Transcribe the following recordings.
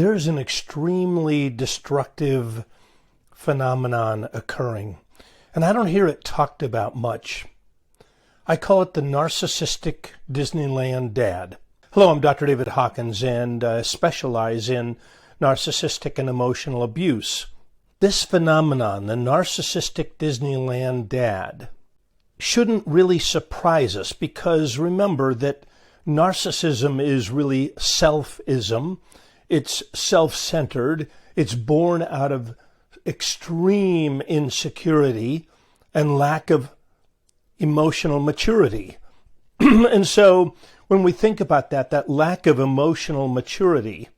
There's an extremely destructive phenomenon occurring, and I don't hear it talked about much. I call it the narcissistic Disneyland Dad. Hello, I'm Dr. David Hawkins, and specialize in narcissistic and emotional abuse. This phenomenon, the narcissistic Disneyland Dad, shouldn't really surprise us, because remember that narcissism is really selfism. It's self-centered. It's born out of extreme insecurity and lack of emotional maturity. And so when we think about that lack of emotional maturity,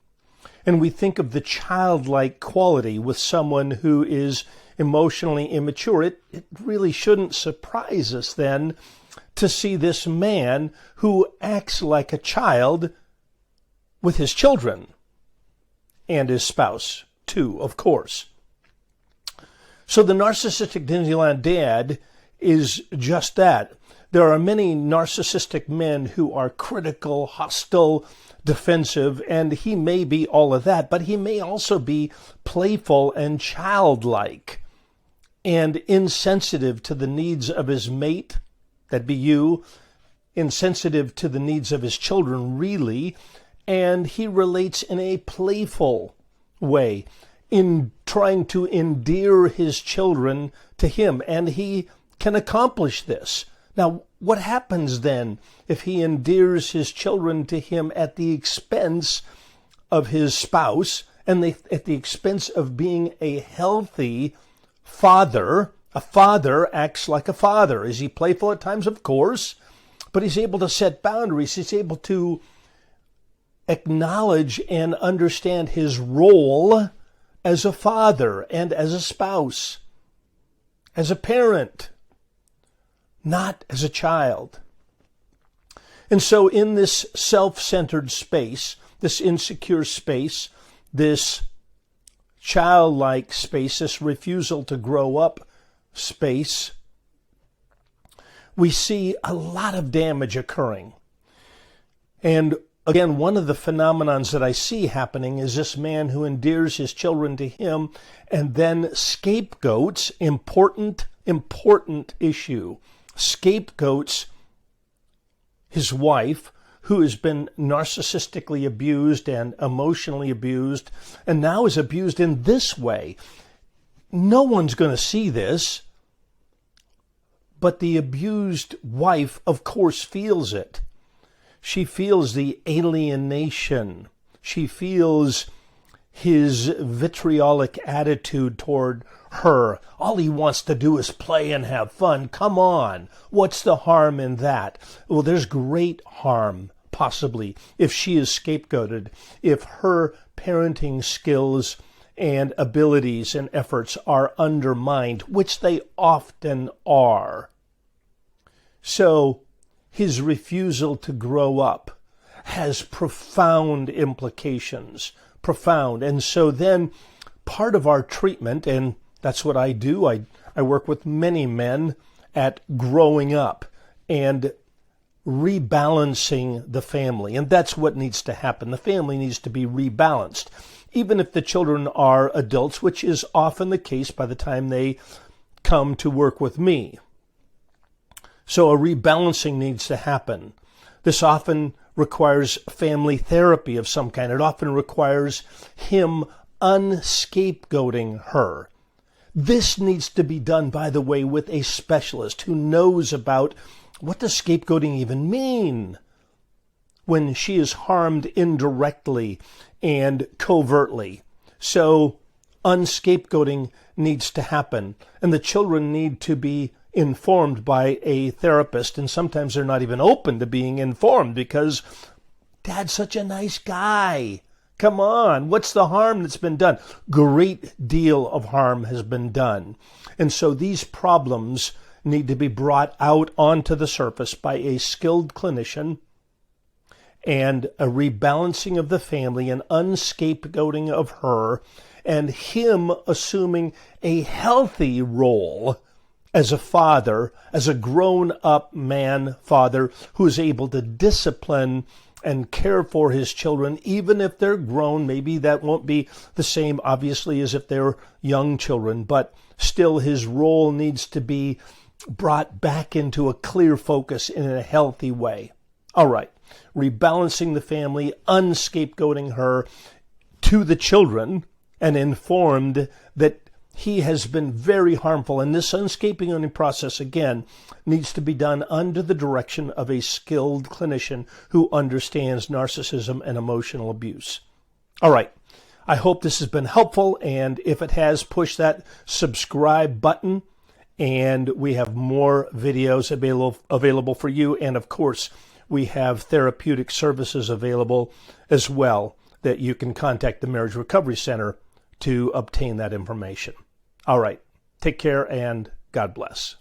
and we think of the childlike quality with someone who is emotionally immature, it really shouldn't surprise us then to see this man who acts like a child with his children and his spouse too, of course. So the narcissistic Disneyland Dad is just that. There are many narcissistic men who are critical, hostile, defensive, and he may be all of that, but he may also be playful and childlike and insensitive to the needs of his mate, that'd be you, insensitive to the needs of his children, really, and he relates in a playful way, in trying to endear his children to him, and he can accomplish this. Now, what happens then if he endears his children to him at the expense of his spouse and at the expense of being a healthy father? A father acts like a father. Is he playful at times? Of course. But he's able to set boundaries. He's able to acknowledge and understand his role as a father and as a spouse, as a parent, not as a child. And so in this self-centered space, this insecure space, this childlike space, this refusal to grow up space, we see a lot of damage occurring. And again, one of the phenomenons that I see happening is this man who endears his children to him and then scapegoats, important issue, scapegoats his wife, who has been narcissistically abused and emotionally abused, and now is abused in this way. No one's going to see this, but the abused wife, of course, feels it. She feels the alienation. She feels his vitriolic attitude toward her. All he wants to do is play and have fun. Come on. What's the harm in that? Well, there's great harm, possibly, if she is scapegoated, if her parenting skills and abilities and efforts are undermined, which they often are. So his refusal to grow up has profound implications, profound. And so then part of our treatment, and that's what I do, I work with many men at growing up and rebalancing the family. And that's what needs to happen. The family needs to be rebalanced, even if the children are adults, which is often the case by the time they come to work with me. So a rebalancing needs to happen. This often requires family therapy of some kind. It often requires him unscapegoating her. This needs to be done, by the way, with a specialist who knows about what does scapegoating even mean when she is harmed indirectly and covertly. So unscapegoating needs to happen, and the children need to be informed by a therapist, and sometimes they're not even open to being informed because Dad's such a nice guy. Come on, what's the harm that's been done? Great deal of harm has been done. And so these problems need to be brought out onto the surface by a skilled clinician, and a rebalancing of the family, an unscapegoating of her, and him assuming a healthy role as a father, as a grown-up man father who is able to discipline and care for his children, even if they're grown. Maybe that won't be the same, obviously, as if they're young children, but still his role needs to be brought back into a clear focus in a healthy way. All right, rebalancing the family, unscapegoating her to the children, and informed that he has been very harmful. And this unscapegoating process, again, needs to be done under the direction of a skilled clinician who understands narcissism and emotional abuse. All right. I hope this has been helpful. And if it has, push that subscribe button. And we have more videos available for you. And of course, we have therapeutic services available as well that you can contact the Marriage Recovery Center to obtain that information. All right. Take care and God bless.